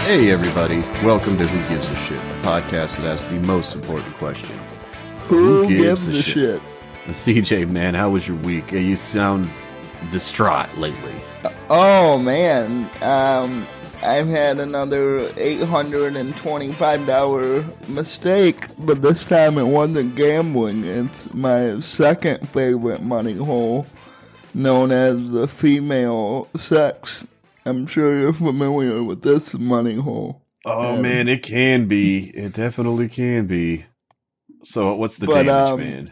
Hey everybody, welcome to Who Gives a Shit, the podcast that asks the most important question. Who gives a shit? CJ, man, how was your week? You sound distraught lately. Oh man, I've had another $825 mistake, but this time it wasn't gambling. It's my second favorite money hole, known as the female sex. I'm sure you're familiar with this money hole. Oh man, it can be. It definitely can be. So what's the damage, man?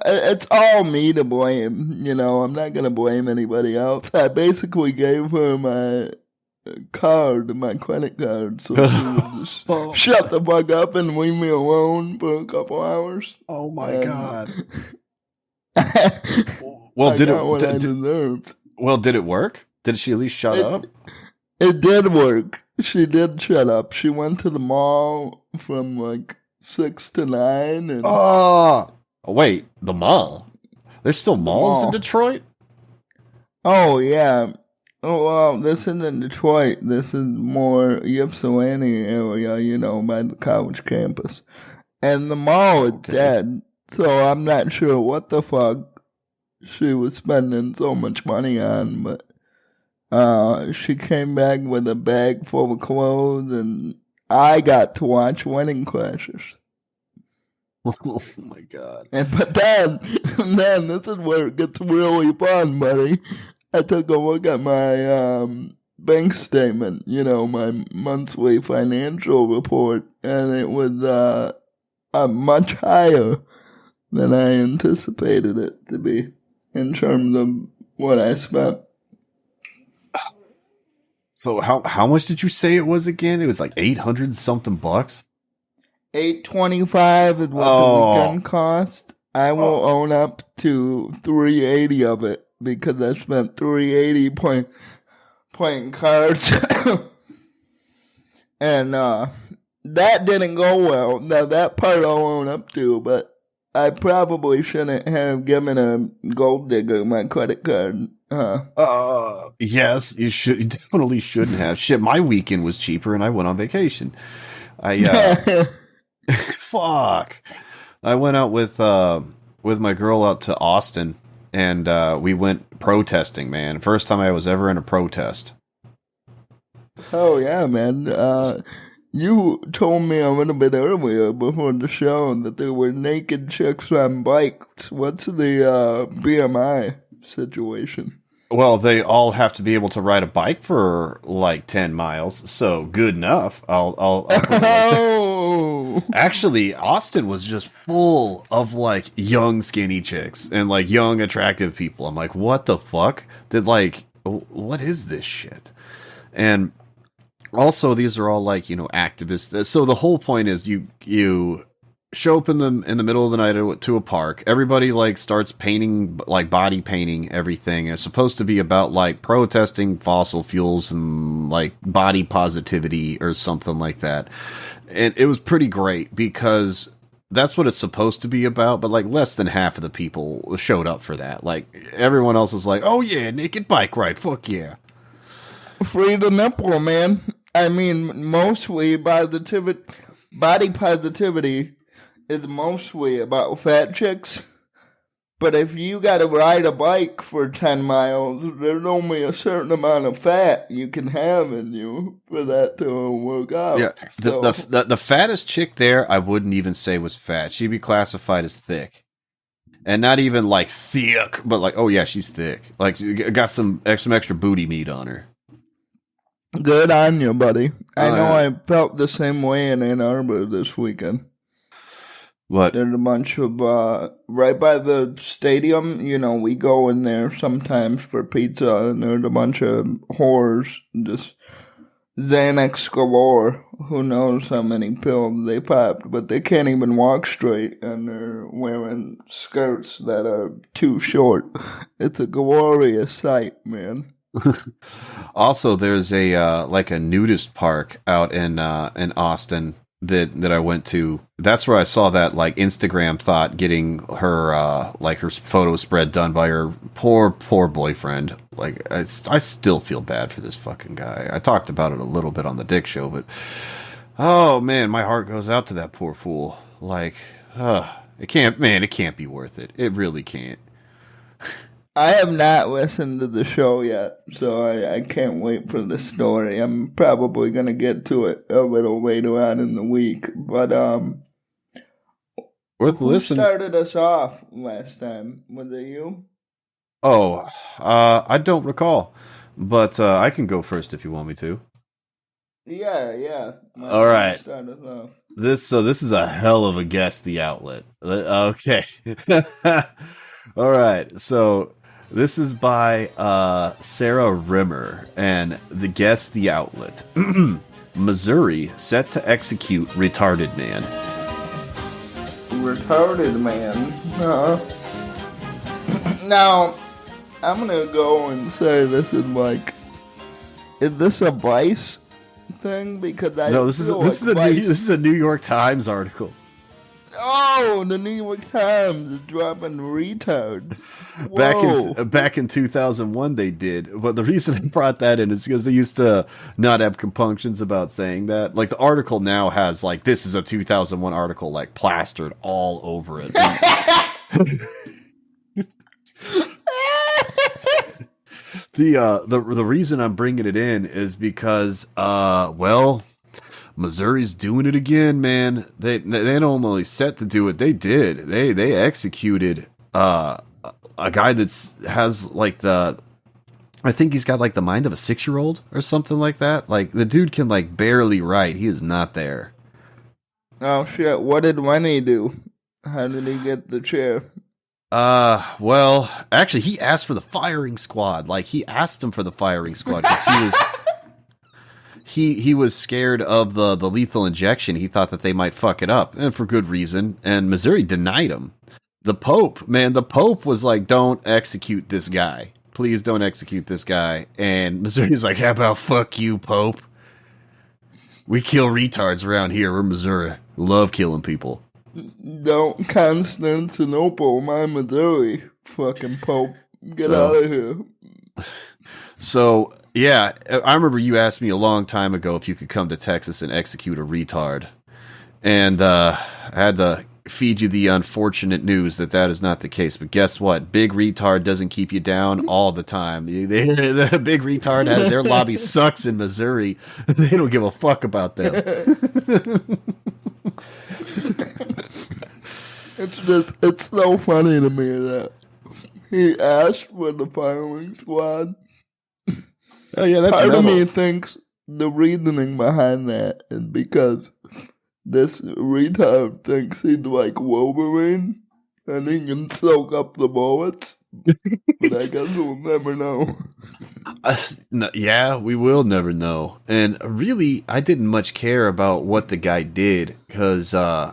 It's all me to blame. You know, I'm not going to blame anybody else. I basically gave her my card, my credit card, so she would just shut the fuck up and leave me alone for a couple hours. Oh my god. Well, did I deserved. Well, did it work? Did she at least shut up? It did work. She did shut up. She went to the mall from like 6 to 9. And oh, wait, the mall? There's still malls in Detroit? Oh, yeah. Oh, well, this isn't in Detroit. This is more Ypsilanti area, you know, by the college campus. And the mall is dead, so I'm not sure what the fuck she was spending so much money on, but she came back with a bag full of clothes, and I got to watch Wedding Crashers. Oh my god! But then this is where it gets really fun, buddy. I took a look at my bank statement, you know, my monthly financial report, and it was much higher than I anticipated it to be in terms of what I spent. So how much did you say it was again? It was like 800 something bucks. $825 is what the weekend cost. I will own up to $380 of it because I spent $380 playing cards, and that didn't go well. Now that part I'll own up to, but I probably shouldn't have given a gold digger my credit card. Yes, you should. You definitely shouldn't have. Shit, my weekend was cheaper, and I went on vacation. Fuck. I went out with my girl out to Austin, and we went protesting. Man, first time I was ever in a protest. Oh yeah, man. You told me a little bit earlier before the show that there were naked chicks on bikes. What's the BMI situation? Well, they all have to be able to ride a bike for like 10 miles, so good enough. I'll Actually, Austin was just full of like young skinny chicks and like young attractive people. I'm like, what the fuck? What is this shit? And also, these are all like, you know, activists. So the whole point is you show up in the middle of the night to a park. Everybody like starts painting, like body painting everything. It's supposed to be about like protesting fossil fuels and like body positivity or something like that. And it was pretty great because that's what it's supposed to be about. But like less than half of the people showed up for that. Like everyone else is like, oh yeah, naked bike ride. Fuck yeah. Free the nipple, man. I mean, mostly body positivity is mostly about fat chicks. But if you gotta ride a bike for 10 miles, there's only a certain amount of fat you can have in you for that to work out. Yeah, the fattest chick there, I wouldn't even say was fat. She'd be classified as thick. And not even like thick, but like, oh yeah, she's thick. Like, got some extra booty meat on her. Good on you, buddy. I know I felt the same way in Ann Arbor this weekend. What? There's a bunch of, right by the stadium, you know, we go in there sometimes for pizza, and there's a bunch of whores, just Xanax galore. Who knows how many pills they popped, but they can't even walk straight, and they're wearing skirts that are too short. It's a glorious sight, man. Also, there's a like a nudist park out in Austin that I went to, that's where I saw that like Instagram thought getting her like her photo spread done by her poor boyfriend. Like I still feel bad for this fucking guy. I talked about it a little bit on the Dick Show, but oh man, my heart goes out to that poor fool. Like, it can't be worth it. It really can't. I have not listened to the show yet, so I can't wait for the story. I'm probably going to get to it a little later on in the week. But, worth listening. Who started us off last time? Was it you? Oh, I don't recall. But I can go first if you want me to. Yeah. All right. Start us off. This is a hell of a guess, the outlet. Okay. All right. So this is by Sarah Rimmer, and the guess, the outlet. Missouri set to execute retarded man. Retarded man? Now, I'm going to go and say this is this a Vice thing? Because this is a New York Times article. Oh, the New York Times is dropping retard. Back in 2001 they did, but the reason I brought that in is because they used to not have compunctions about saying that. Like the article now has like, this is a 2001 article like plastered all over it. The reason I'm bringing it in is because Missouri's doing it again, man. They don't only set to do it, they did. They executed a guy has like I think he's got like the mind of a 6-year-old or something like that. Like the dude can like barely write. He is not there. Oh shit, what did Lenny do? How did he get the chair? Well, actually he asked for the firing squad. Like he asked him for the firing squad because he was he was scared of the lethal injection. He thought that they might fuck it up, and for good reason. And Missouri denied him. The Pope was like, "Don't execute this guy. Please don't execute this guy." And Missouri's like, "How about fuck you, Pope? We kill retards around here. We're Missouri. Love killing people. Don't Constantinople, my Missouri, fucking Pope. Get out of here." So, yeah, I remember you asked me a long time ago if you could come to Texas and execute a retard. And I had to feed you the unfortunate news that is not the case. But guess what? Big retard doesn't keep you down all the time. The big retard, their lobby sucks in Missouri. They don't give a fuck about them. It's so funny to me that he asked for the firing squad. Oh yeah, that's part of me thinks the reasoning behind that is because this retard thinks he's like Wolverine and he can soak up the bullets. But I guess we'll never know. Yeah, we will never know. And really, I didn't much care about what the guy did because I'm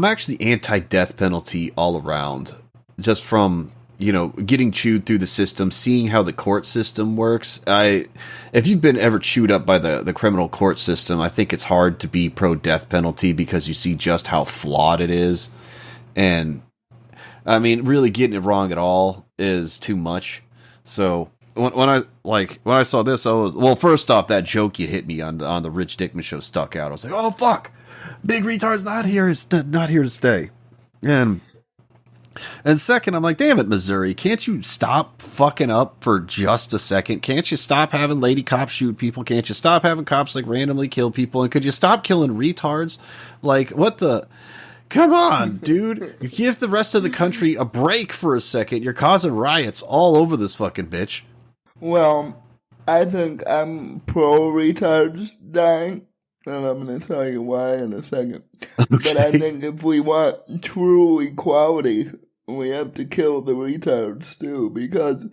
actually anti-death penalty all around, just from getting chewed through the system, seeing how the court system works. If you've been ever chewed up by the criminal court system, I think it's hard to be pro-death penalty because you see just how flawed it is. And, I mean, really getting it wrong at all is too much. So, when I saw this, first off, that joke you hit me on the Rich Dickman show stuck out. I was like, oh, fuck! Big retard's not here to stay. And second, I'm like, damn it, Missouri, can't you stop fucking up for just a second? Can't you stop having lady cops shoot people? Can't you stop having cops like randomly kill people? And could you stop killing retards? Like, what the? Come on, dude. You give the rest of the country a break for a second. You're causing riots all over this fucking bitch. Well, I think I'm pro retards dying. And I'm going to tell you why in a second. Okay. But I think if we want true equality, we have to kill the retards too. Because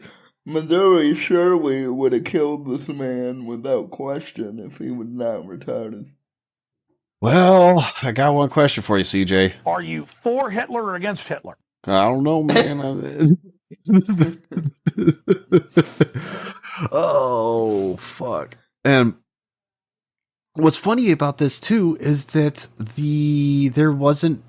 Missouri surely would have killed this man without question if he was not retarded. Well, I got one question for you, CJ. Are you for Hitler or against Hitler? I don't know, man. Oh, fuck. And what's funny about this too is that there wasn't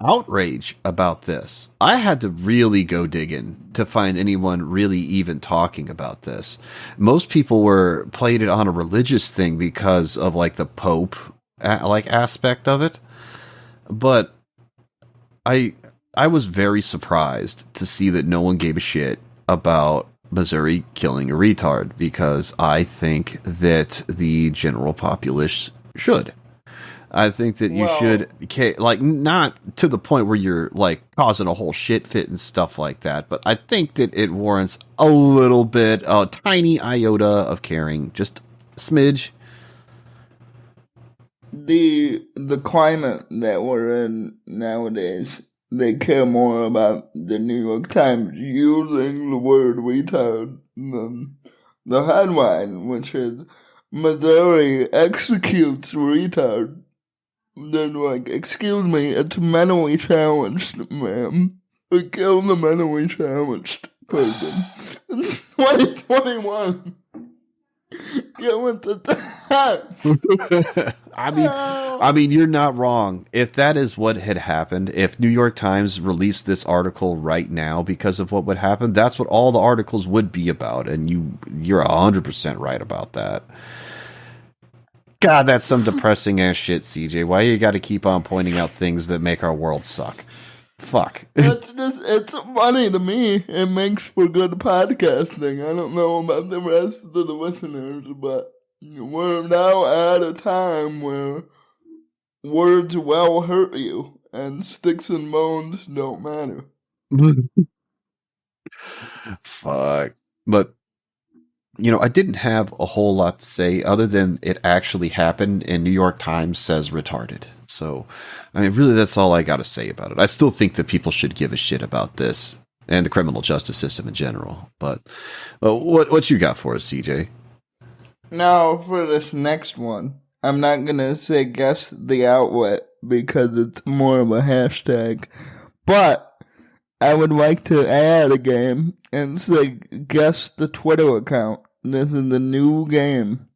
outrage about this. I had to really go digging to find anyone really even talking about this. Most people were playing it on a religious thing because of like the Pope like aspect of it. But I was very surprised to see that no one gave a shit about Missouri killing a retard, because I think that the general populace should. I think that you should, like, not to the point where you're like causing a whole shit fit and stuff like that, but I think that it warrants a little bit, a tiny iota of caring, just a smidge. The climate that we're in nowadays, they care more about the New York Times using the word retard than the headline, which is Missouri executes retard. They're like, excuse me, it's mentally challenged, ma'am. We kill the mentally challenged person. It's 2021. Get with the times. I mean, you're not wrong. If that is what had happened, if New York Times released this article right now because of what would happen, that's what all the articles would be about, and you're 100% right about that. God, that's some depressing ass shit, CJ. Why you got to keep on pointing out things that make our world suck? Fuck. It's funny to me. It makes for good podcasting. I don't know about the rest of the listeners, but we're now at a time where words will hurt you, and sticks and bones don't matter. Fuck. But, I didn't have a whole lot to say other than it actually happened, and New York Times says retarded. So, I mean, really, that's all I got to say about it. I still think that people should give a shit about this and the criminal justice system in general. But what you got for us, CJ? Now, for this next one, I'm not going to say guess the outlet because it's more of a hashtag. But I would like to add a game and say guess the Twitter account. This is the new game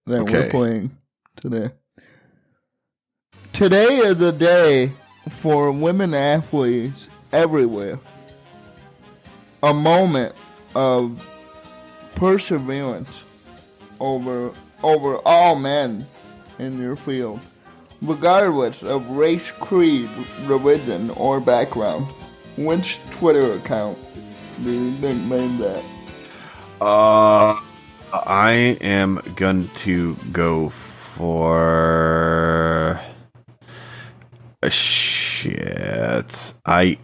that we're playing today. Today is a day for women athletes everywhere. A moment of perseverance over all men in your field, regardless of race, creed, religion, or background. Which Twitter account do you think made that? I am going to go for shit. I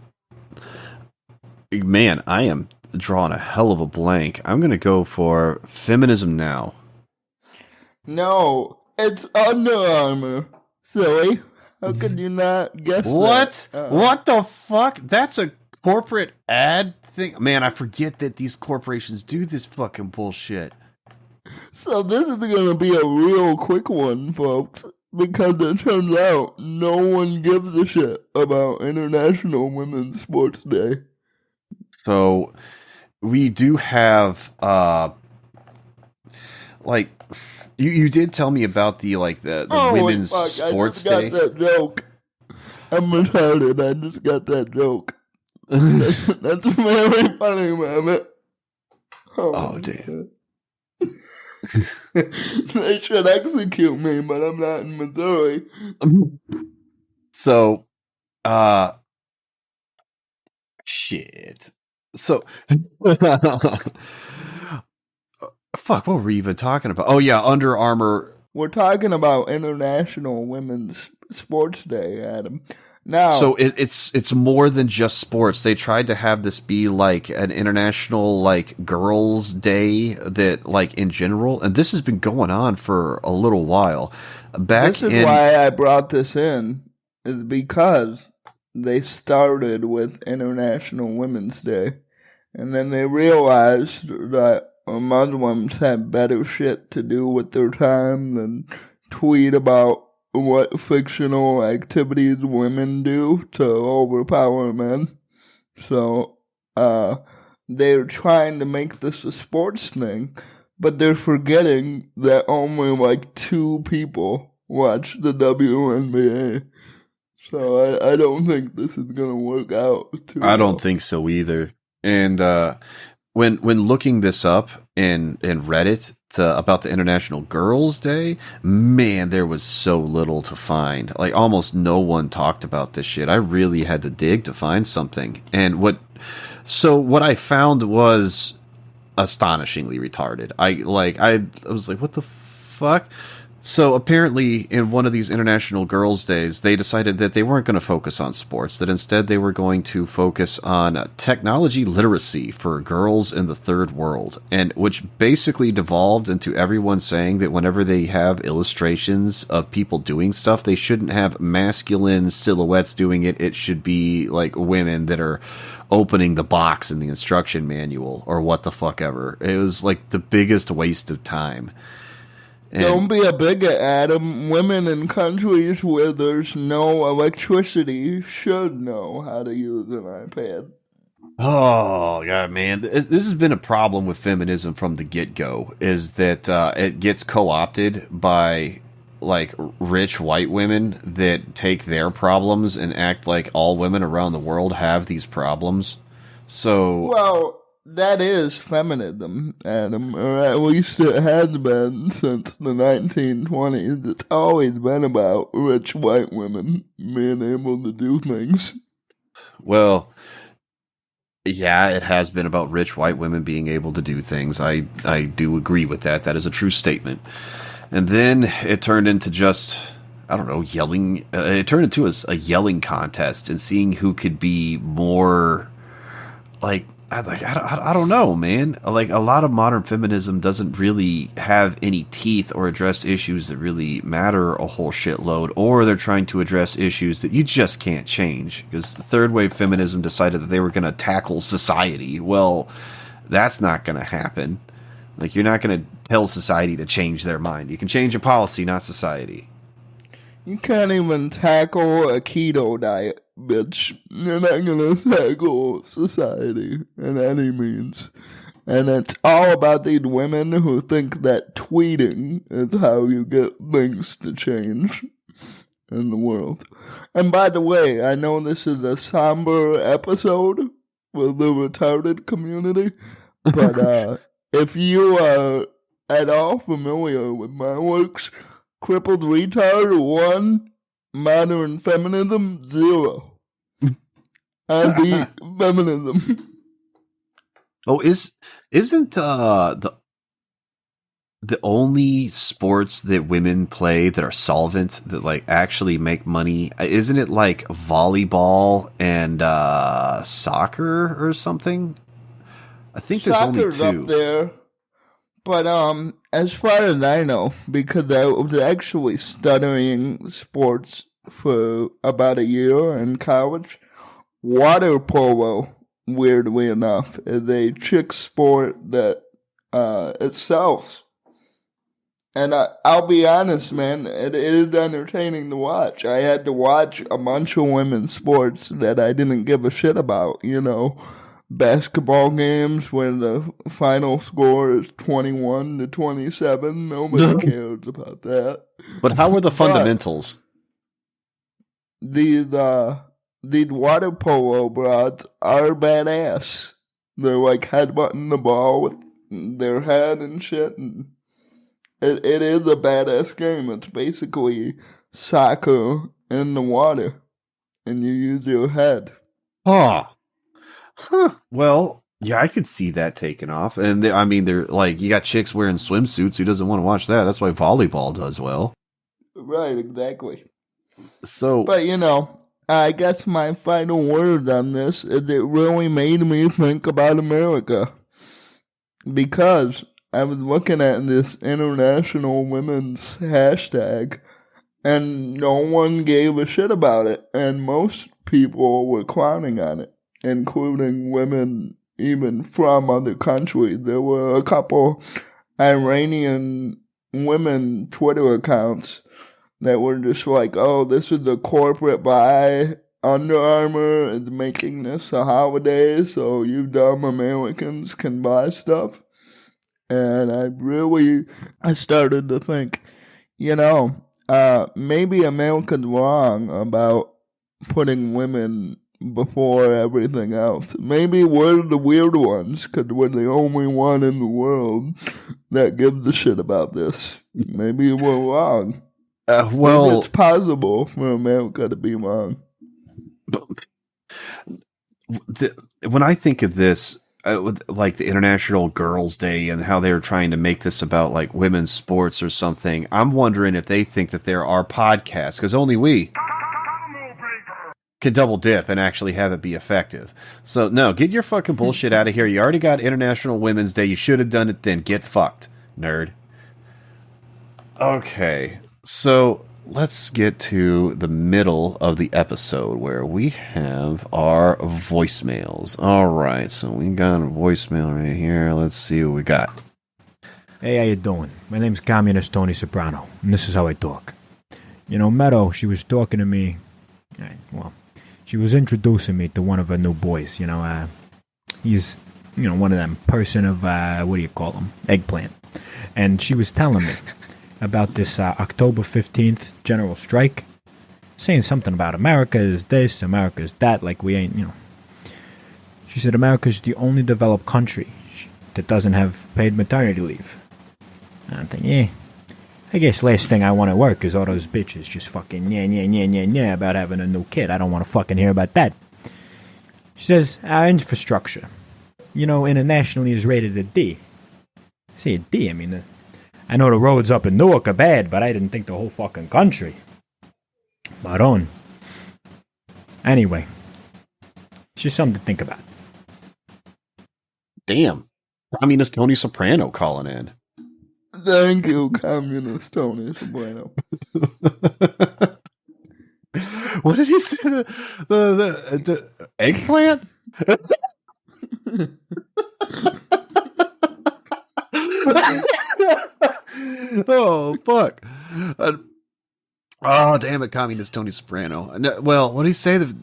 am drawing a hell of a blank. I'm going to go for Feminism Now. No, it's Under Armour. Silly. How could you not guess what? that? What the fuck? That's a corporate ad thing? Man, I forget that these corporations do this fucking bullshit. So this is going to be a real quick one, folks, because it turns out no one gives a shit about International Women's Sports Day. So we do have, you did tell me about the women's sports day. I just got that joke. I'm retarded. I just got that joke. That's very funny, man. Oh damn. They should execute me, but I'm not in Missouri. So, shit. So, fuck, what were we even talking about? Oh yeah, Under Armour. We're talking about International Women's Sports Day, Adam. Now, so it's more than just sports. They tried to have this be like an international girls' day that in general, and this has been going on for a little while. This is why I brought this in, is because they started with International Women's Day, and then they realized that Muslims have better shit to do with their time than tweet about what fictional activities women do to overpower men. So, they're trying to make this a sports thing, but they're forgetting that only like 2 people watch the WNBA. So I don't think this is gonna work out too I don't well. think so either. And when looking this up in Reddit about the International Girls' Day, man, there was so little to find. Like almost no one talked about this shit. I really had to dig to find something. And what I found was astonishingly retarded. I was like, what the fuck? So apparently, in one of these International Girls' Days, they decided that they weren't going to focus on sports, that instead they were going to focus on technology literacy for girls in the third world, and which basically devolved into everyone saying that whenever they have illustrations of people doing stuff, they shouldn't have masculine silhouettes doing it. It should be like women that are opening the box in the instruction manual or what the fuck ever. It was like the biggest waste of time. And don't be a bigot, Adam. Women in countries where there's no electricity should know how to use an iPad. oh god, man, this has been a problem with feminism from the get-go. Is that it gets co-opted by like rich white women that take their problems and act like all women around the world have these problems. So Well, that is feminism, Adam, or at least it has been since the 1920s. It's always been about rich white women being able to do things. well, yeah, it has been about rich white women being able to do things. I do agree with that. That is a true statement. And then it turned into just, I don't know, yelling. It turned into a yelling contest and seeing who could be more like, I don't know, man. Like a lot of modern feminism doesn't really have any teeth or address issues that really matter a whole shitload, or they're trying to address issues that you just can't change because the third wave feminism decided that they were going to tackle society. Well, that's not going to happen. Like you're not going to tell society to change their mind. You can change a policy, not society. You can't even tackle a keto diet, bitch. You're not gonna tackle society in any means. And it's all about these women who think that tweeting is how you get things to change in the world. And by the way, I know this is a somber episode with the retarded community, but if you are at all familiar with my works, Crippled Retard 1, Modern Feminism 0. Anti-feminism. Oh, isn't the only sports that women play that are solvent that like actually make money? Isn't it like volleyball and soccer or something? I think there's Soccer's only 2. up there. But as far as I know, because I was actually studying sports for about a year in college, water polo, weirdly enough, is a chick sport that it sells. And I'll be honest, man, it is entertaining to watch. I had to watch a bunch of women's sports that I didn't give a shit about, you know. Basketball games when the final score is 21-27. Nobody cares about that. But how were the fundamentals? These water polo broads are badass. They're like headbutting the ball with their head and shit. And it is a badass game. It's basically soccer in the water. And you use your head. Huh. Well, yeah, I could see that taken off. And they're like, you got chicks wearing swimsuits. Who doesn't want to watch that? That's why volleyball does well. Right, exactly. So, But, you know, I guess my final word on this is it really made me think about America. Because I was looking at this International Women's hashtag, and no one gave a shit about it. And most people were clowning on it, including women even from other countries. There were a couple Iranian women Twitter accounts that were just like, oh, this is a corporate buy. Under Armour is making this a holiday, so you dumb Americans can buy stuff. And I started to think, maybe America's wrong about putting women before everything else. Maybe we're the weird ones because we're the only one in the world that gives a shit about this. Maybe we're wrong. Maybe it's possible for America to be wrong. When I think of this, like the International Girls' Day and how they're trying to make this about like women's sports or something, I'm wondering if they think that there are podcasts, because only we can double dip and actually have it be effective. So no, get your fucking bullshit out of here. You already got International Women's Day. You should have done it then. Get fucked, nerd. Okay, so let's get to the middle of the episode where we have our voicemails. All right, so we got a voicemail right here. Let's see what we got. Hey, how you doing? My name's Communist Tony Soprano, and this is how I talk. Meadow, she was talking to me. Well, she was introducing me to one of her new boys. He's, one of them person of, what do you call him? Eggplant. And she was telling me about this October 15th general strike, saying something about America is this, America is that, like we ain't, She said America's the only developed country that doesn't have paid maternity leave. And I'm thinking, I guess last thing I want to work is all those bitches just fucking yeah about having a new kid. I don't want to fucking hear about that. She says, our infrastructure, internationally is rated a D. I say a D, I mean, I know the roads up in Newark are bad, but I didn't think the whole fucking country. Maron. Anyway, it's just something to think about. Damn. Communist Tony Soprano calling in. Thank you, Communist Tony Soprano. What did he say? The eggplant? Oh, fuck. Oh, damn it, Communist Tony Soprano. Well, what did he say? The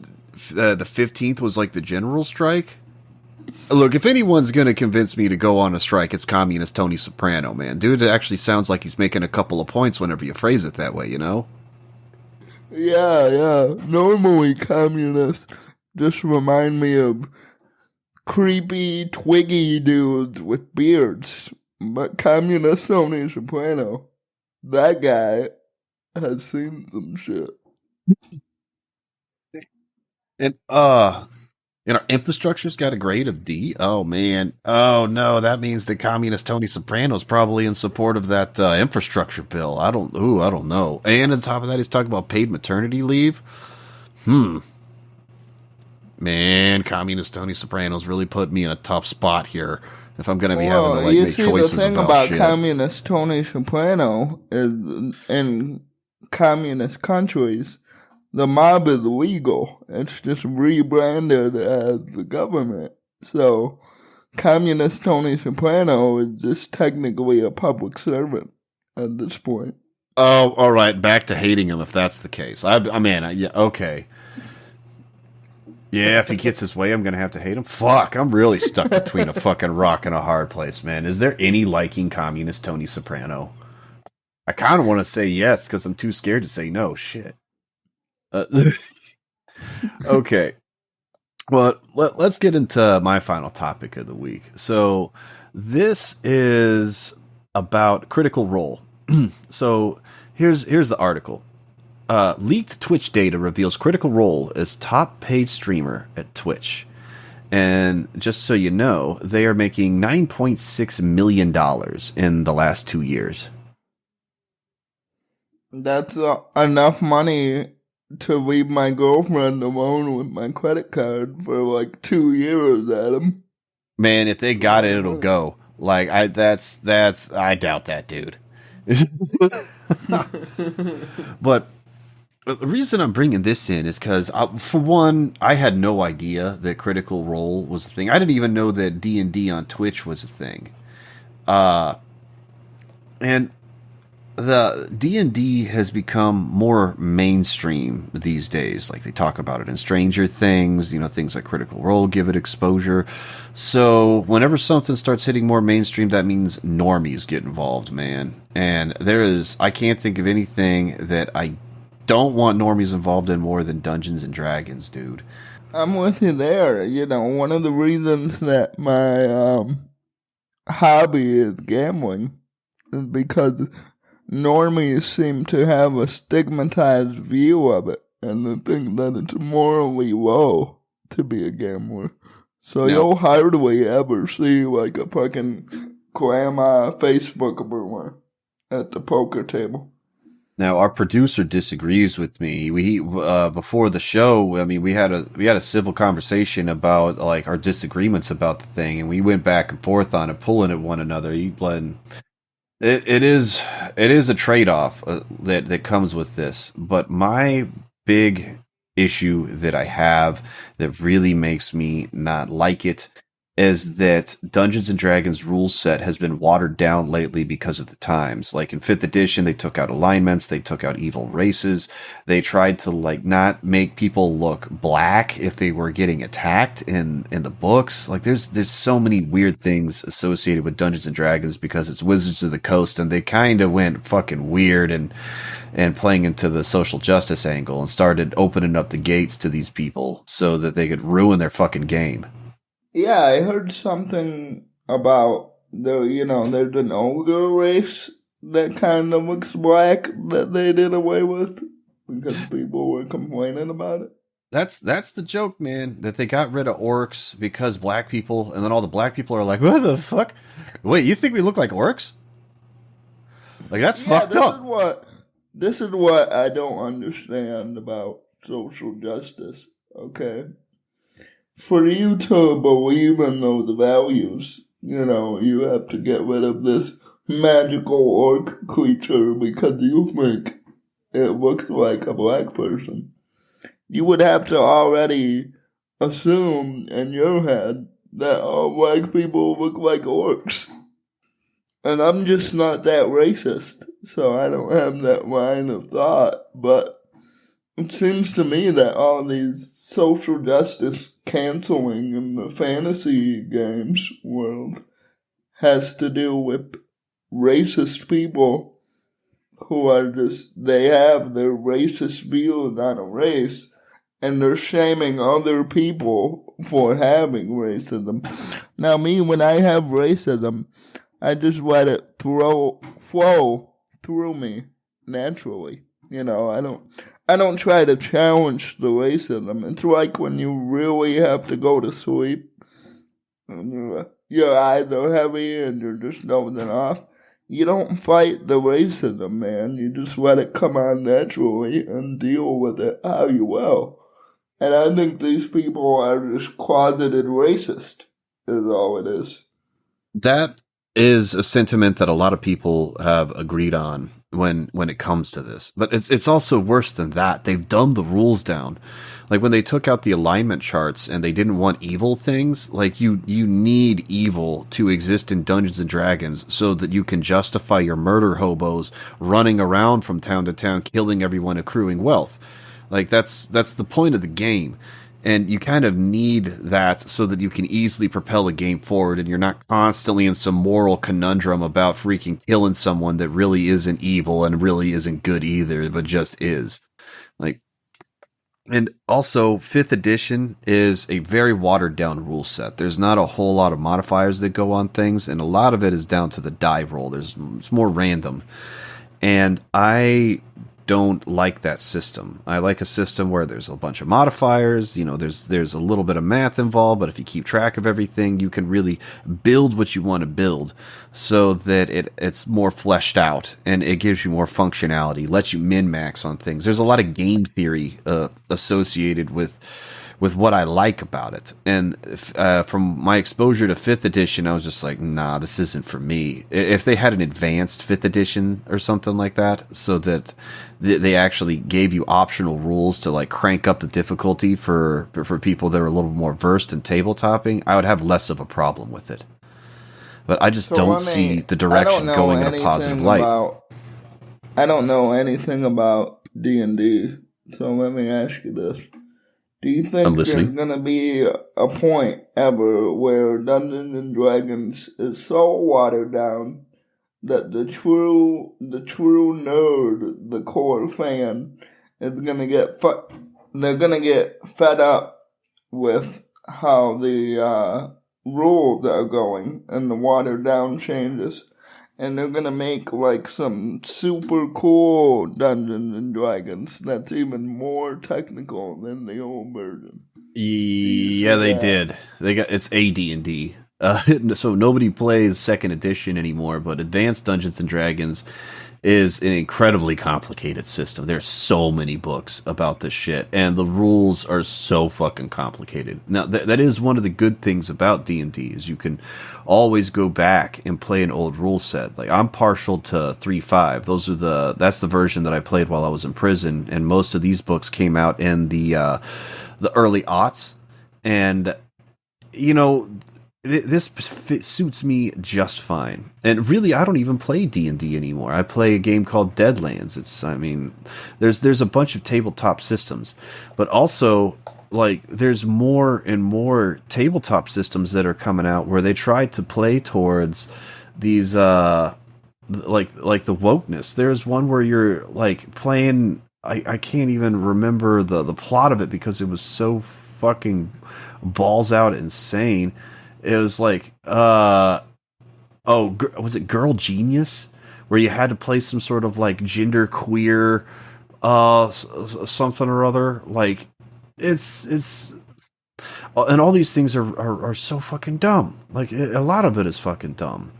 15th was like the general strike? Look, if anyone's going to convince me to go on a strike, it's Communist Tony Soprano, man. Dude, it actually sounds like he's making a couple of points whenever you phrase it that way, Yeah. Normally, communists just remind me of creepy, twiggy dudes with beards. But Communist Tony Soprano, that guy has seen some shit. And our infrastructure's got a grade of D? Oh, man. Oh, no, that means that Communist Tony Soprano's probably in support of that infrastructure bill. I don't know. And on top of that, he's talking about paid maternity leave. Man, Communist Tony Soprano's really put me in a tough spot here if I'm going to be having to make choices the thing about shit. Communist Tony Soprano is in communist countries, the mob is legal. It's just rebranded as the government. So, Communist Tony Soprano is just technically a public servant at this point. Oh, all right. Back to hating him if that's the case. Yeah, okay. Yeah, if he gets his way, I'm going to have to hate him. Fuck, I'm really stuck between a fucking rock and a hard place, man. Is there any liking Communist Tony Soprano? I kind of want to say yes, because I'm too scared to say no. Shit. Okay. Well, let's get into my final topic of the week. So, this is about Critical Role. So, here's the article. Leaked Twitch data reveals Critical Role as top paid streamer at Twitch. And just so you know, they are making $9.6 million in the last 2 years. That's enough money to leave my girlfriend alone with my credit card for like 2 years, Adam. Man, if they got it, it'll go. Like, I doubt that, dude. But the reason I'm bringing this in is because, for one, I had no idea that Critical Role was a thing. I didn't even know that D&D on Twitch was a thing. And the D&D has become more mainstream these days. Like they talk about it in Stranger Things, things like Critical Role give it exposure. So whenever something starts hitting more mainstream, that means normies get involved, man. And I can't think of anything that I don't want normies involved in more than Dungeons and Dragons, dude. I'm with you there. One of the reasons that my hobby is gambling is because normies seem to have a stigmatized view of it, and they think that it's morally low to be a gambler. So you'll hardly ever see like a fucking grandma Facebook boomer at the poker table. Now our producer disagrees with me. We before the show, I mean, we had a civil conversation about like our disagreements about the thing, and we went back and forth on it, pulling at one another. It is a trade-off that comes with this, but my big issue that I have that really makes me not like it is that Dungeons and Dragons rule set has been watered down lately because of the times. Like in 5th edition, they took out alignments, they took out evil races, they tried to like not make people look black if they were getting attacked in the books. Like there's so many weird things associated with Dungeons and Dragons because it's Wizards of the Coast, and they kind of went fucking weird and playing into the social justice angle and started opening up the gates to these people so that they could ruin their fucking game. Yeah, I heard something about there's an ogre race that kind of looks black that they did away with because people were complaining about it. That's the joke, man, that they got rid of orcs because black people, and then all the black people are like, what the fuck? Wait, you think we look like orcs? Like, that's fucked up. This is what I don't understand about social justice, okay? For you to believe in those values, you have to get rid of this magical orc creature because you think it looks like a black person. You would have to already assume in your head that all black people look like orcs. And I'm just not that racist, so I don't have that line of thought, but it seems to me that all these social justice canceling in the fantasy games world has to do with racist people who are they have their racist views on a race, and they're shaming other people for having racism. Now me, when I have racism, I just let it flow through me naturally. I don't try to challenge the racism. It's like when you really have to go to sleep and your eyes are heavy and you're just dozing off. You don't fight the racism, man. You just let it come on naturally and deal with it how you will. And I think these people are just closeted racist, is all it is. That is a sentiment that a lot of people have agreed on when it comes to this. But it's also worse than that. They've dumbed the rules down. Like when they took out the alignment charts and they didn't want evil things, like you need evil to exist in Dungeons and Dragons so that you can justify your murder hobos running around from town to town, killing everyone, accruing wealth. Like that's the point of the game. And you kind of need that so that you can easily propel a game forward and you're not constantly in some moral conundrum about freaking killing someone that really isn't evil and really isn't good either, but just is. Like, and also 5th edition is a very watered down rule set. There's not a whole lot of modifiers that go on things, and a lot of it is down to the die roll. It's more random. And I don't like that system. I like a system where there's a bunch of modifiers, there's a little bit of math involved, but if you keep track of everything, you can really build what you want to build so that it's more fleshed out and it gives you more functionality, lets you min-max on things. There's a lot of game theory associated with what I like about it. And from my exposure to 5th edition, I was just like, nah, this isn't for me. If they had an advanced 5th edition or something like that, so that they actually gave you optional rules to like crank up the difficulty for people that are a little more versed in tabletopping, I would have less of a problem with it. But I just don't see the direction going in a positive light. I don't know anything about D&D, so let me ask you this. Do you I'm think there's listening. going to be a point ever where Dungeons and Dragons is so watered down that the true nerd, the core fan, is going to they're going to get fed up with how the rules are going and the watered down changes, and they're gonna make like some super cool Dungeons and Dragons that's even more technical than the old version. Do you Yeah, see they that? did. They got it's AD&D. So nobody plays second edition anymore, but Advanced Dungeons and Dragons is an incredibly complicated system. There's so many books about this shit, and the rules are so fucking complicated. Now, that is one of the good things about D&D is you can always go back and play an old rule set. Like I'm partial to 3.5. That's the version that I played while I was in prison, and most of these books came out in the early aughts, and you know this suits me just fine. And really, I don't even play D&D anymore. I play a game called Deadlands. There's a bunch of tabletop systems, but also like there's more and more tabletop systems that are coming out where they try to play towards these like the wokeness. There's one where you're like playing. I can't even remember the plot of it because it was so fucking balls out insane. It was like, was it Girl Genius? Where you had to play some sort of like gender queer, something or other. Like, it's, and all these things are so fucking dumb. Like, a lot of it is fucking dumb.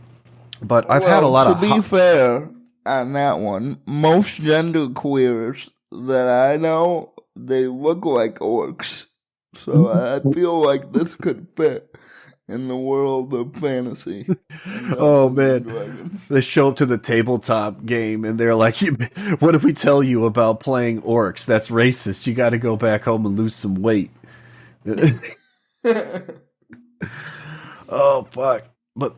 But I've had a lot to of. be fair on that one, most gender queers that I know, they look like orcs. So I feel like this could fit in the world of fantasy. Oh man, they show up to the tabletop game and they're like, "What did we tell you about playing orcs? That's racist. You got to go back home and lose some weight." Oh fuck! But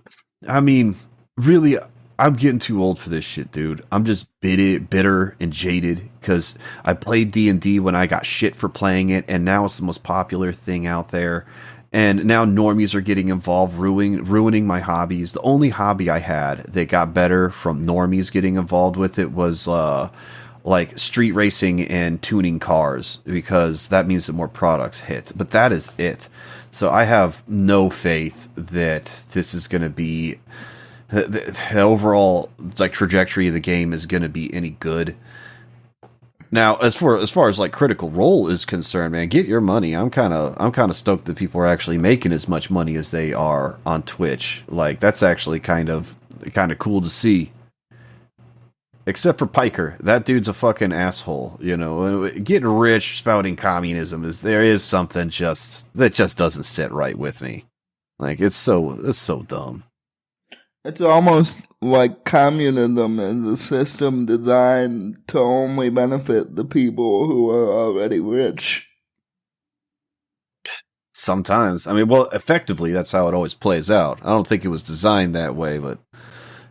I mean, really, I'm getting too old for this shit, dude. I'm just bitter and jaded because I played D&D when I got shit for playing it, and now it's the most popular thing out there. And now normies are getting involved, ruining my hobbies. The only hobby I had that got better from normies getting involved with it was like street racing and tuning cars, because that means that more products hit. But that is it. So I have no faith that this is going to be the overall like trajectory of the game is going to be any good. Now, as far as like Critical Role is concerned, man, get your money. I'm kind of stoked that people are actually making as much money as they are on Twitch. Like that's actually kind of cool to see. Except for Piker, that dude's a fucking asshole. You know, getting rich spouting communism there is something that just doesn't sit right with me. Like it's so dumb. It's almost like communism is a system designed to only benefit the people who are already rich. Sometimes, I mean, well, effectively, that's how it always plays out. I don't think it was designed that way, but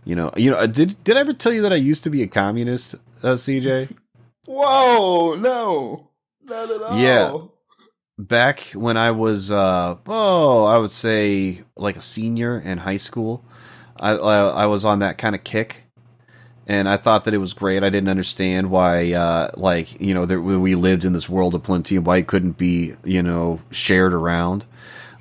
you know, did I ever tell you that I used to be a communist, CJ? Whoa, no, not at all. Yeah. Back when I was, I would say like a senior in high school, I was on that kind of kick, and I thought that it was great. I didn't understand why, we lived in this world of plenty and why it couldn't be, shared around.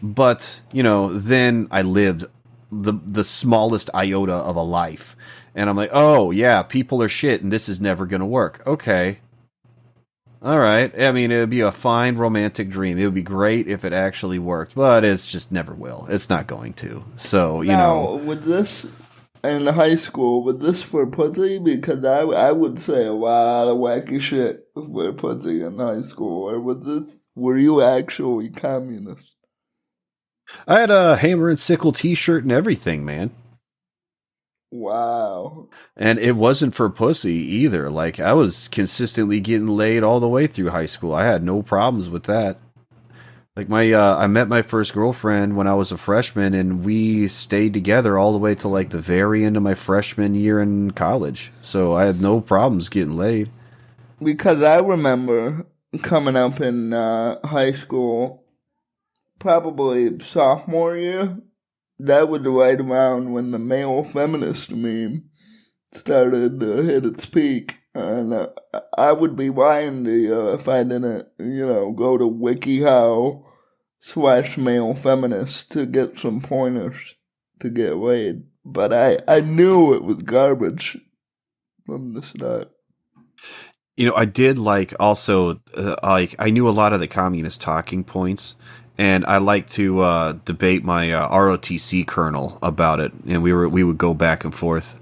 But, then I lived the smallest iota of a life, and I'm like, oh, yeah, people are shit, and this is never going to work. Okay. All right. I mean, it would be a fine romantic dream. It would be great if it actually worked, but it's just never will. It's not going to. So, Now, with this in high school, was this for pussy? Because I would say a lot of wacky shit for pussy in high school. Or were you actually communist? I had a hammer and sickle t-shirt and everything, man. Wow. And it wasn't for pussy either. Like, I was consistently getting laid all the way through high school. I had no problems with that. Like I met my first girlfriend when I was a freshman, and we stayed together all the way to like the very end of my freshman year in college. So I had no problems getting laid. Because I remember coming up in high school, probably sophomore year. That was right around when the male feminist meme started to hit its peak. And I would be lying to you if I didn't, go to WikiHow/male feminist to get some pointers to get laid. But I knew it was garbage from the start. I did like also like I knew a lot of the communist talking points, and I like to debate my ROTC colonel about it, and we would go back and forth.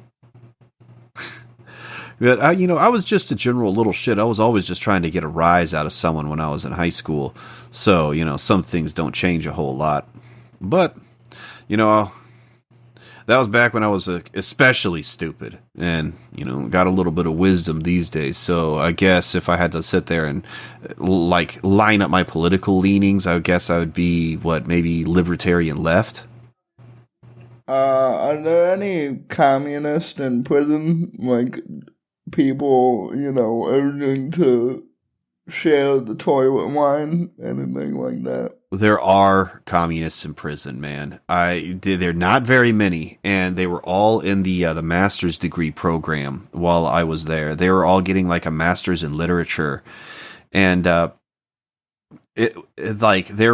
But I was just a general little shit. I was always just trying to get a rise out of someone when I was in high school. So, some things don't change a whole lot. But, that was back when I was especially stupid and, got a little bit of wisdom these days. So I guess if I had to sit there and like line up my political leanings, I guess I would be maybe libertarian left. Are there any communists in prison? Like people, urging to share the toilet wine, anything like that? There are communists in prison, man. They're not very many, and they were all in the master's degree program while I was there. They were all getting like a master's in literature, and they're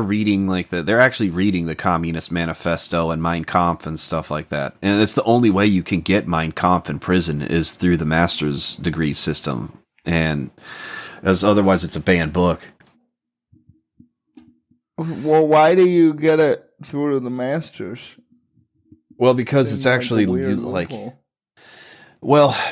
reading they're actually reading the Communist Manifesto and Mein Kampf and stuff like that. And it's the only way you can get Mein Kampf in prison is through the master's degree system, and otherwise it's a banned book. Well, why do you get it through the masters? Well, because it's actually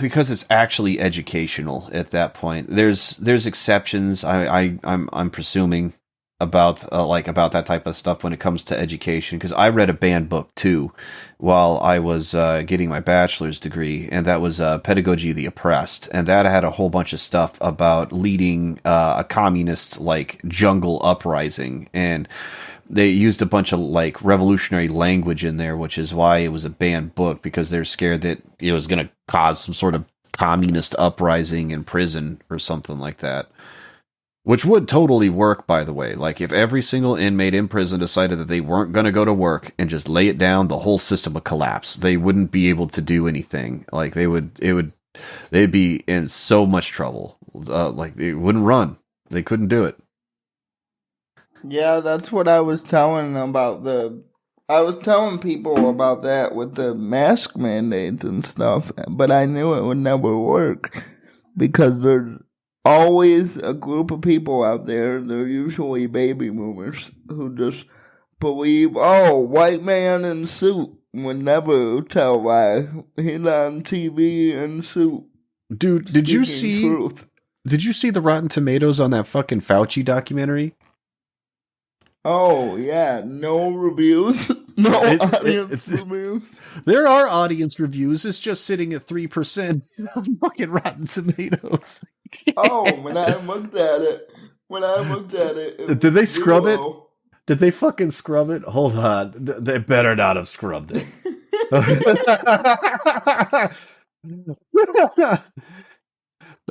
because it's actually educational at that point. There's exceptions. I'm presuming about that type of stuff when it comes to education, because I read a banned book too while I was getting my bachelor's degree, and that was Pedagogy of the Oppressed, and that had a whole bunch of stuff about leading a communist jungle uprising, and they used a bunch of revolutionary language in there, which is why it was a banned book, because they're scared that it was going to cause some sort of communist uprising in prison or something like that. Which would totally work, by the way. Like, if every single inmate in prison decided that they weren't going to go to work and just lay it down, the whole system would collapse. They wouldn't be able to do anything. Like, they'd be in so much trouble. They wouldn't run. They couldn't do it. Yeah, that's what I was telling I was telling people about that with the mask mandates and stuff, but I knew it would never work because there's always a group of people out there, they're usually baby boomers, who just believe, white man in suit would never tell lie. He's on TV in suit. Dude, did you see the Rotten Tomatoes on that fucking Fauci documentary? Oh, yeah, no reviews. No audience reviews. There are audience reviews. It's just sitting at 3% on fucking Rotten Tomatoes. When I looked at it, did they scrub it? Did they fucking scrub it? Hold on. They better not have scrubbed it.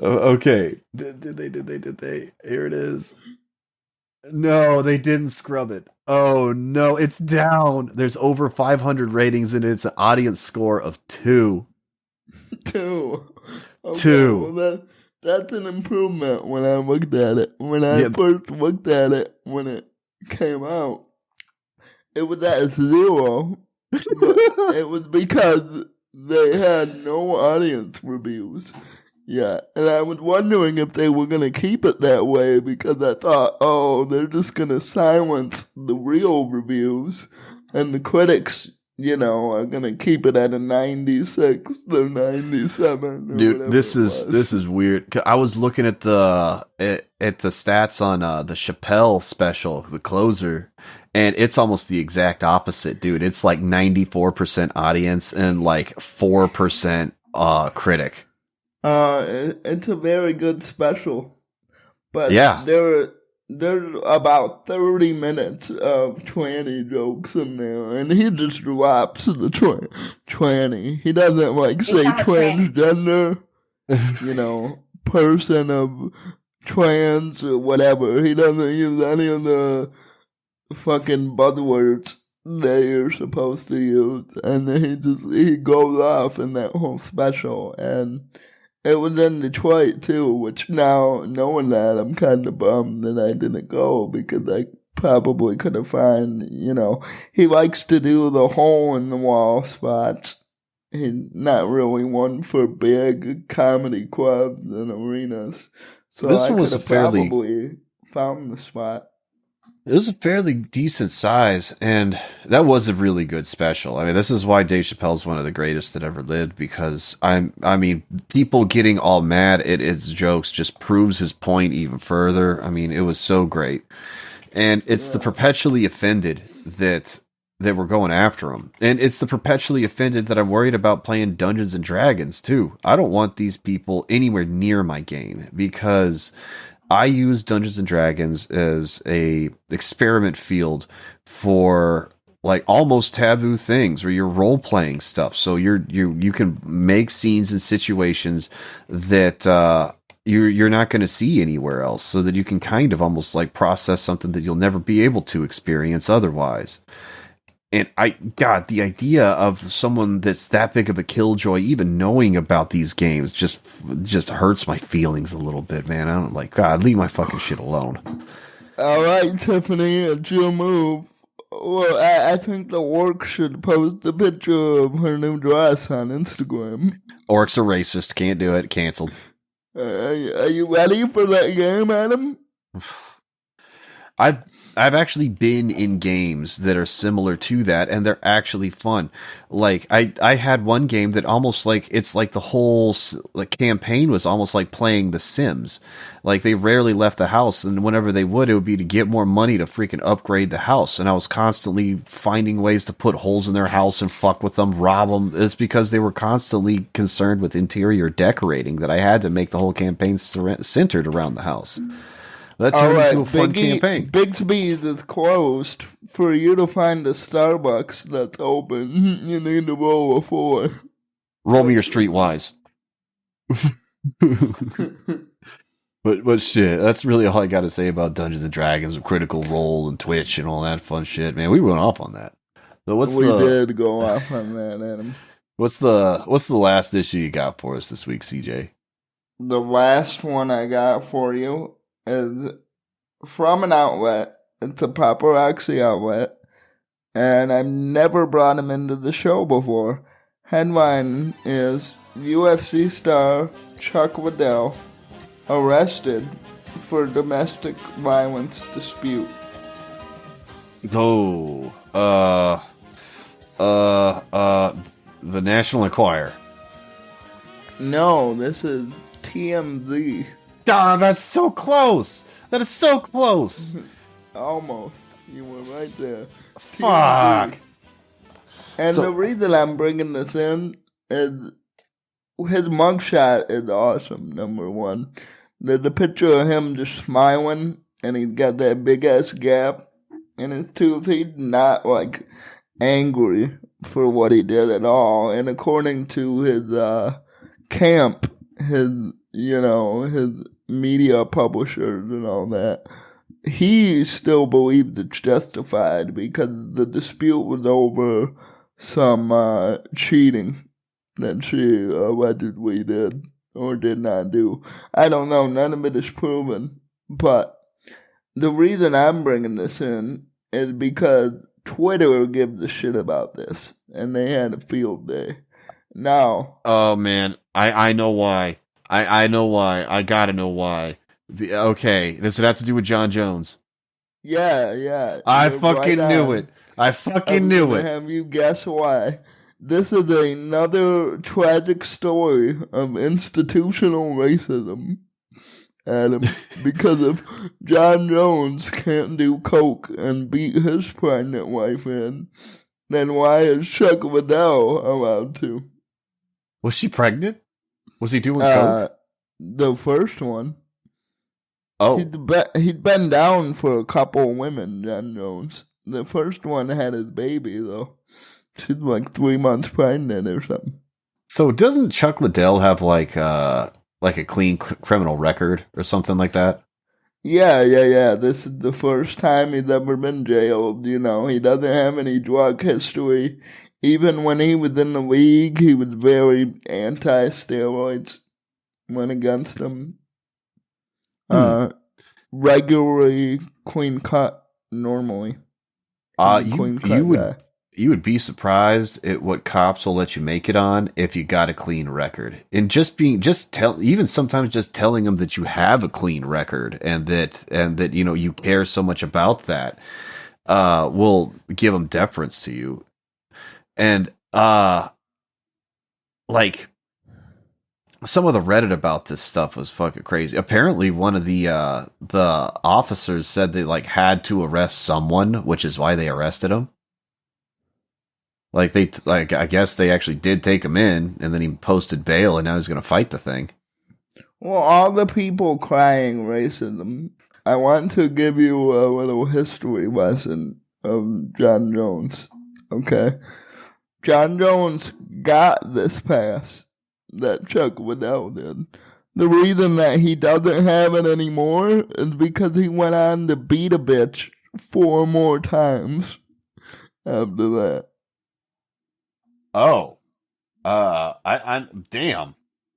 Okay. Did they? Here it is. No, they didn't scrub it. Oh, no, it's down. There's over 500 ratings, and it's an audience score of 2. 2. Okay, 2. Well, that's an improvement when I looked at it. When I first looked at it, when it came out, it was at 0. But it was because they had no audience reviews. Yeah, and I was wondering if they were going to keep it that way, because I thought, they're just going to silence the real reviews, and the critics, are going to keep it at a 96 or 97. Or dude, this is weird. I was looking at the stats on the Chappelle special, The Closer, and it's almost the exact opposite, dude. It's like 94% audience and 4% critic. It's a very good special, but yeah, there there's about 30 minutes of tranny jokes in there, and he just drops the tranny. He doesn't like say transgender, person of trans or whatever. He doesn't use any of the fucking buzzwords that you're supposed to use, and then he goes off in that whole special, and it was in Detroit too, which now, knowing that, I'm kind of bummed that I didn't go, because I probably could have found, he likes to do the hole-in-the-wall spots. He's not really one for big comedy clubs and arenas. So this I one was could have probably found the spot. It was a fairly decent size, and that was a really good special. I mean, this is why Dave Chappelle's one of the greatest that ever lived, because I mean, people getting all mad at his jokes just proves his point even further. I mean, it was so great. And it's the perpetually offended that were going after him. And it's the perpetually offended that I'm worried about playing Dungeons and Dragons too. I don't want these people anywhere near my game, because I use Dungeons and Dragons as a experiment field for like almost taboo things where you're role playing stuff. So you can make scenes and situations that you're not going to see anywhere else, so that you can kind of almost like process something that you'll never be able to experience otherwise. And the idea of someone that's that big of a killjoy even knowing about these games just hurts my feelings a little bit, man. I don't God, leave my fucking shit alone. All right, Tiffany, it's your move. Well, I think the orc should post a picture of her new dress on Instagram. Orcs are racist. Can't do it. Canceled. Are you ready for that game, Adam? I've actually been in games that are similar to that, and they're actually fun. Like I had one game that almost like it's like the whole campaign was almost like playing The Sims. Like they rarely left the house, and whenever they would, it would be to get more money to freaking upgrade the house. And I was constantly finding ways to put holes in their house and fuck with them, rob them. It's because they were constantly concerned with interior decorating that I had to make the whole campaign centered around the house. That turned into a fun campaign. Bixby's is closed. For you to find a Starbucks that's open, you need to roll a 4. Roll me your streetwise. But shit, that's really all I got to say about Dungeons and Dragons and Critical Role and Twitch and all that fun shit. Man, we went off on that. So we did go off on that, Adam. What's the last issue you got for us this week, CJ? The last one I got for you is from an outlet. It's a paparazzi outlet, and I've never brought him into the show before. Headline is UFC star Chuck Liddell arrested for domestic violence dispute. Oh, the National Enquirer. No, this is TMZ. Ah, that's so close. That is so close. Almost. You were right there. Fuck. And the reason I'm bringing this in is his mugshot is awesome, number one. There's a picture of him just smiling, and he's got that big-ass gap in his tooth. He's not, angry for what he did at all. And according to his camp, his media publishers and all that, he still believes it's justified because the dispute was over some cheating that she allegedly did or did not do. I don't know. None of it is proven. But the reason I'm bringing this in is because Twitter gives a shit about this, and they had a field day. Now, oh man, I know why. I know why. I gotta know why. Okay, does it have to do with John Jones? Yeah. I fucking knew it. I fucking knew it. Have you guess why? This is another tragic story of institutional racism, Adam. Because if John Jones can't do coke and beat his pregnant wife in, then why is Chuck Liddell allowed to? Was she pregnant? Was he doing coke? The first one. Oh, He'd been down for a couple women, John Jones. The first one had his baby, though. She's like 3 months pregnant or something. so doesn't Chuck Liddell have like a clean criminal record or something like that? Yeah. This is the first time he's ever been jailed. You know, he doesn't have any drug history. Even when he was in the league, he was very anti-steroids. Went against them. Regularly clean cut, normally. You would be surprised at what cops will let you make it on if you got a clean record. And even sometimes just telling them that you have a clean record and that you know you care so much about that will give them deference to you. And like some of the Reddit about this stuff was fucking crazy. Apparently one of the officers said they like had to arrest someone, which is why they arrested him. Like I guess they actually did take him in, and then he posted bail, and now he's going to fight the thing. Well, all the people crying racism. I want to give you a little history lesson of John Jones. Okay, John Jones got this pass that Chuck Liddell did. The reason that he doesn't have it anymore is because he went on to beat a bitch 4 more times after that. Oh, I damn.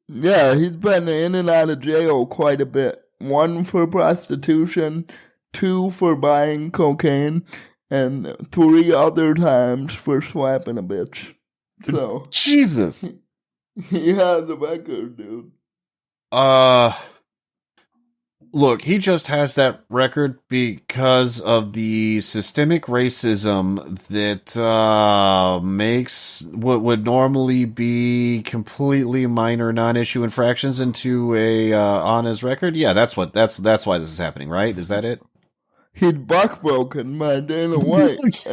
Yeah, he's been in and out of jail quite a bit. 1 for prostitution, 2 for buying cocaine, and 3 other times for slapping a bitch. So Jesus. he has a record, dude. Look, he just has that record because of the systemic racism that makes what would normally be completely minor non-issue infractions into a on his record. Yeah, that's why this is happening, right? Is that it? He'd buck broken by Dana White.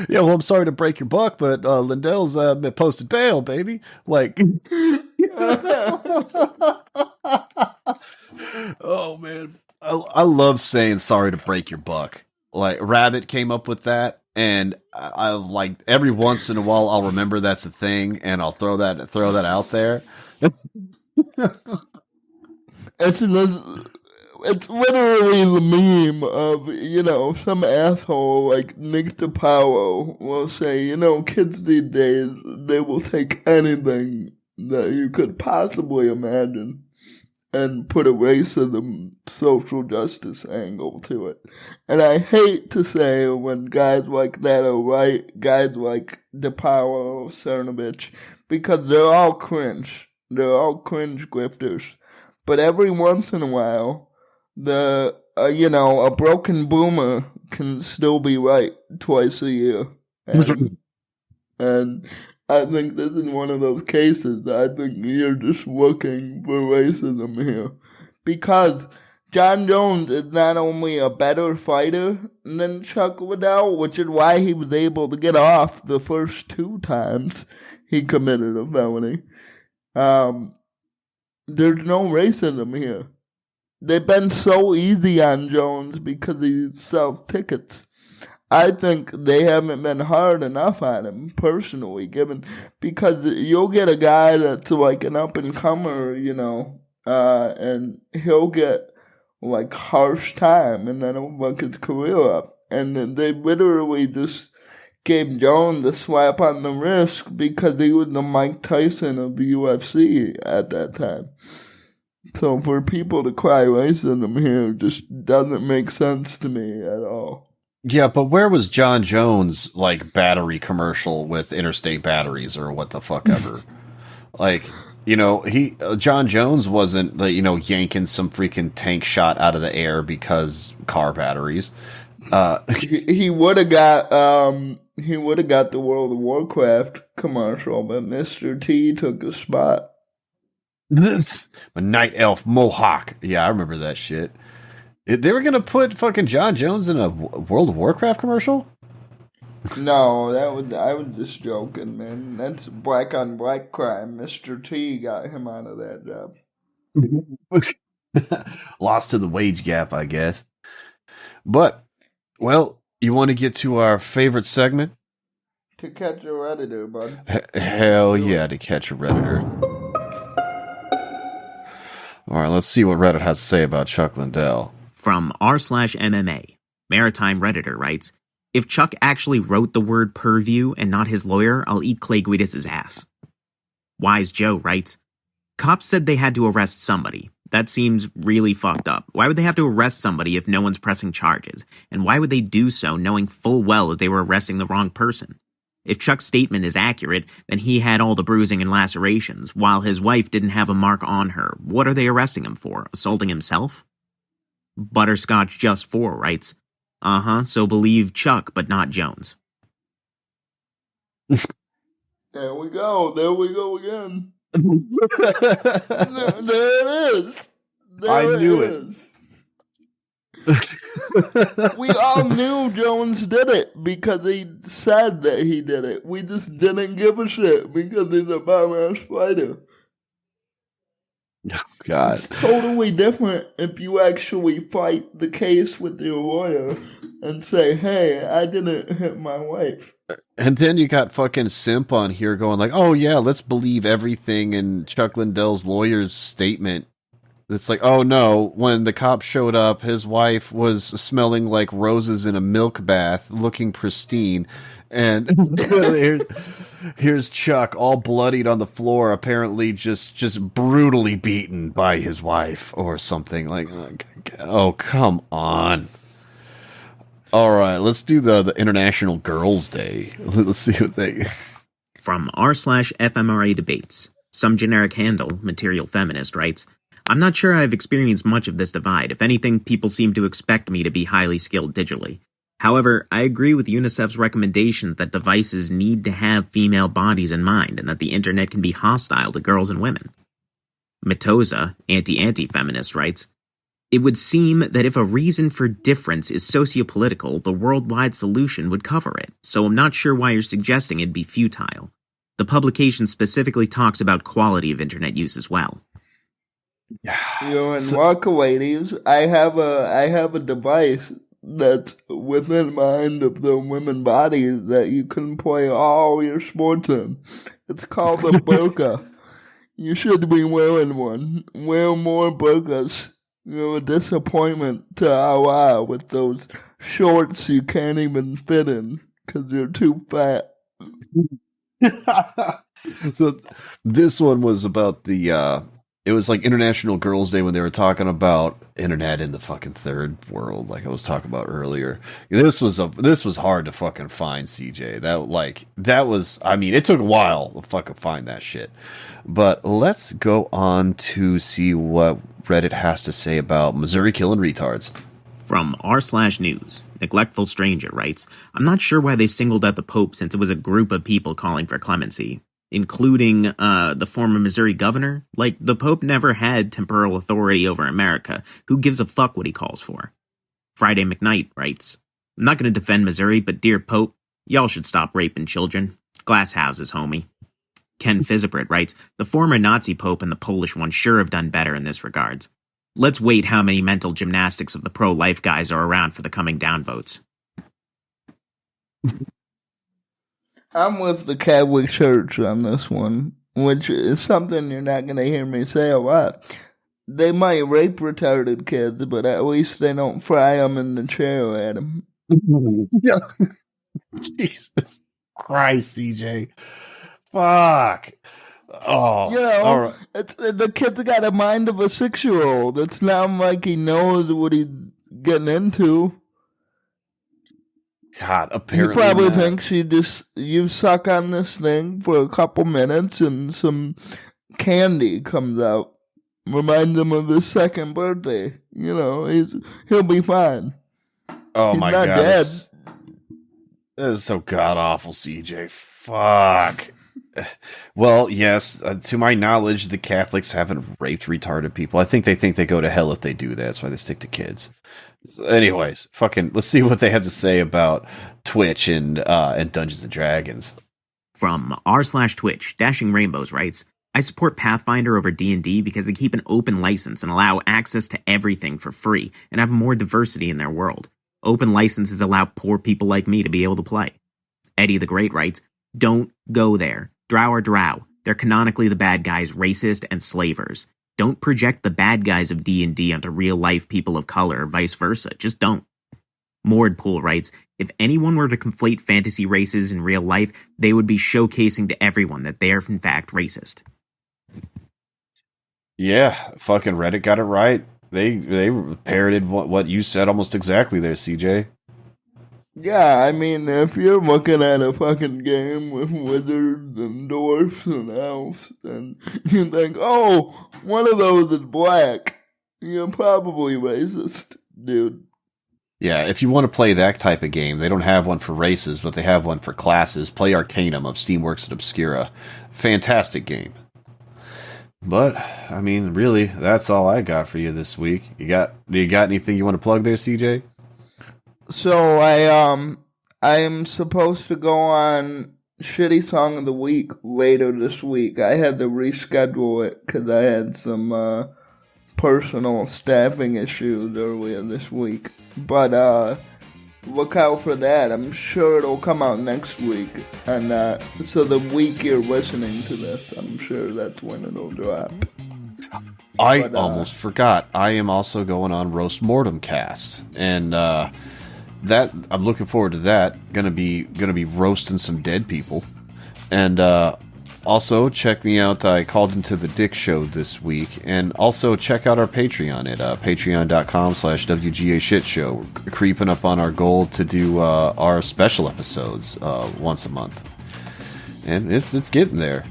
Yeah, well, I'm sorry to break your buck, but Lindell's posted bail, baby. Like, oh man, I love saying sorry to break your buck. Like Rabbit came up with that, and I like every once in a while I'll remember that's a thing, and I'll throw that out there. It's literally the meme of, you know, some asshole like Nick DiPaolo will say, you know, kids these days, they will take anything that you could possibly imagine and put a racism, social justice angle to it. And I hate to say when guys like that are right, guys like DiPaolo, Cernovich, because they're all cringe. They're all cringe grifters. But every once in a while, a broken boomer can still be right twice a year. And I think this is one of those cases. I think you're just looking for racism here. Because John Jones is not only a better fighter than Chuck Liddell, which is why he was able to get off the first 2 times he committed a felony. There's no racism here. They've been so easy on Jones because he sells tickets. I think they haven't been hard enough on him, personally, because you'll get a guy that's like an up-and-comer, you know, and he'll get, like, harsh time, and then it'll fuck his career up. And they literally just gave Jones a slap on the wrist because he was the Mike Tyson of the UFC at that time. So for people to cry racism here just doesn't make sense to me at all. Yeah, but where was John Jones' like battery commercial with Interstate Batteries or what the fuck ever? Like, you know, John Jones wasn't like, you know, yanking some freaking tank shot out of the air because car batteries. He would have got the World of Warcraft commercial, but Mr. T took a spot. A night elf mohawk. Yeah, I remember that shit. They were gonna put fucking John Jones in a World of Warcraft commercial? No, I was just joking, man. That's black on black crime. Mr. T got him out of that job. Lost to the wage gap, I guess. But, well, you want to get to our favorite segment? To catch a Redditor, bud. Hell yeah, to catch a Redditor. All right, let's see what Reddit has to say about Chuck Liddell. From r/MMA, Maritime Redditor writes, if Chuck actually wrote the word purview and not his lawyer, I'll eat Clay Guidis' ass. Wise Joe writes, cops said they had to arrest somebody. That seems really fucked up. Why would they have to arrest somebody if no one's pressing charges? And why would they do so knowing full well that they were arresting the wrong person? If Chuck's statement is accurate, then he had all the bruising and lacerations, while his wife didn't have a mark on her. What are they arresting him for? Assaulting himself? Butterscotch Just 4 writes, so believe Chuck, but not Jones. There we go again. there it is. I knew it. We all knew Jones did it because he said that he did it. We just didn't give a shit because he's a bum-ass fighter. Oh, God. It's totally different if you actually fight the case with your lawyer and say, hey, I didn't hit my wife. And then you got fucking Simp on here going like, oh yeah, let's believe everything in Chuck Liddell's lawyer's statement. It's like, oh no, when the cops showed up, his wife was smelling like roses in a milk bath, looking pristine. And here's Chuck all bloodied on the floor, apparently just brutally beaten by his wife or something. Like, oh, come on. All right, let's do the International Girls' Day. Let's see what they... From r/FMRA Debates, some generic handle, Material Feminist, writes, I'm not sure I've experienced much of this divide. If anything, people seem to expect me to be highly skilled digitally. However, I agree with UNICEF's recommendation that devices need to have female bodies in mind and that the internet can be hostile to girls and women. Matoza, anti-feminist, writes, it would seem that if a reason for difference is sociopolitical, the worldwide solution would cover it, so I'm not sure why you're suggesting it'd be futile. The publication specifically talks about quality of internet use as well. And walk away, ladies. I have a device that's within mind of the women bodies that you can play all your sports in. It's called a burqa. You should be wearing one. Wear more burqas. You're a disappointment to Allah with those shorts you can't even fit in because you're too fat. So this one was about the it was like International Girls' Day when they were talking about internet in the fucking third world, like I was talking about earlier. This was hard to fucking find, CJ. That was I mean, it took a while to fucking find that shit. But let's go on to see what Reddit has to say about Missouri killing retards. From r/news, Neglectful Stranger writes, I'm not sure why they singled out the Pope since it was a group of people calling for clemency, including the former Missouri governor. Like, the Pope never had temporal authority over America. Who gives a fuck what he calls for? Friday McKnight writes, I'm not going to defend Missouri, but dear Pope, y'all should stop raping children. Glass houses, homie. Ken Fizibrit writes, the former Nazi Pope and the Polish one sure have done better in this regards. Let's wait how many mental gymnastics of the pro-life guys are around for the coming downvotes. I'm with the Catholic Church on this one, which is something you're not going to hear me say a lot. They might rape retarded kids, but at least they don't fry them in the chair at them. Jesus Christ, CJ. Fuck. Oh, all right. The kid's got a mind of a 6-year-old. It's not like he knows what he's getting into. God, apparently he probably thinks you suck on this thing for a couple minutes and some candy comes out. Reminds him of his second birthday. You know, he'll be fine. Oh he's my not God. Dead. This is so god awful, CJ. Fuck. Well, yes, to my knowledge, the Catholics haven't raped retarded people. I think they go to hell if they do that. That's why they stick to kids. Anyways, fucking, let's see what they have to say about Twitch and Dungeons and Dragons. From r/Twitch, Dashing Rainbows writes, I support Pathfinder over D&D because they keep an open license and allow access to everything for free and have more diversity in their world. Open licenses allow poor people like me to be able to play. Eddie the Great writes, "Don't go there. Drow are drow. They're canonically the bad guys, racist, and slavers. Don't project the bad guys of D&D onto real-life people of color or vice versa. Just don't." Mordpool writes, "If anyone were to conflate fantasy races in real life, they would be showcasing to everyone that they are in fact racist." Yeah, fucking Reddit got it right. They parroted what you said almost exactly there, CJ. Yeah, I mean, if you're looking at a fucking game with wizards and dwarfs and elves, and you think, oh, one of those is black, you're probably racist, dude. Yeah, if you want to play that type of game, they don't have one for races, but they have one for classes. Play Arcanum of Steamworks and Obscura. Fantastic game. But, I mean, really, that's all I got for you this week. Do you got anything you want to plug there, CJ? So I am supposed to go on Shitty Song of the Week later this week. I had to reschedule it because I had some personal staffing issues earlier this week. But look out for that. I'm sure it'll come out next week. And so the week you're listening to this, I'm sure that's when it'll drop. I almost forgot. I am also going on Roast Mortem Cast, and that I'm looking forward to that. Gonna be roasting some dead people, and also check me out. I called into the Dick Show this week, and also check out our Patreon at patreon.com/WGA Shit Show. We're creeping up on our goal to do our special episodes once a month, and it's getting there.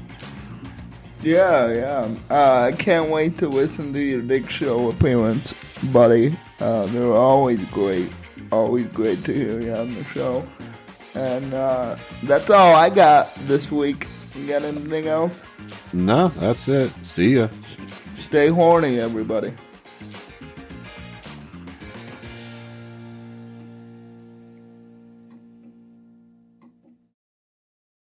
Yeah. I can't wait to listen to your Dick Show appearance, buddy. They're always great. Always great to hear you on the show. And that's all I got this week. You got anything else? No, that's it. See ya. Stay horny, everybody.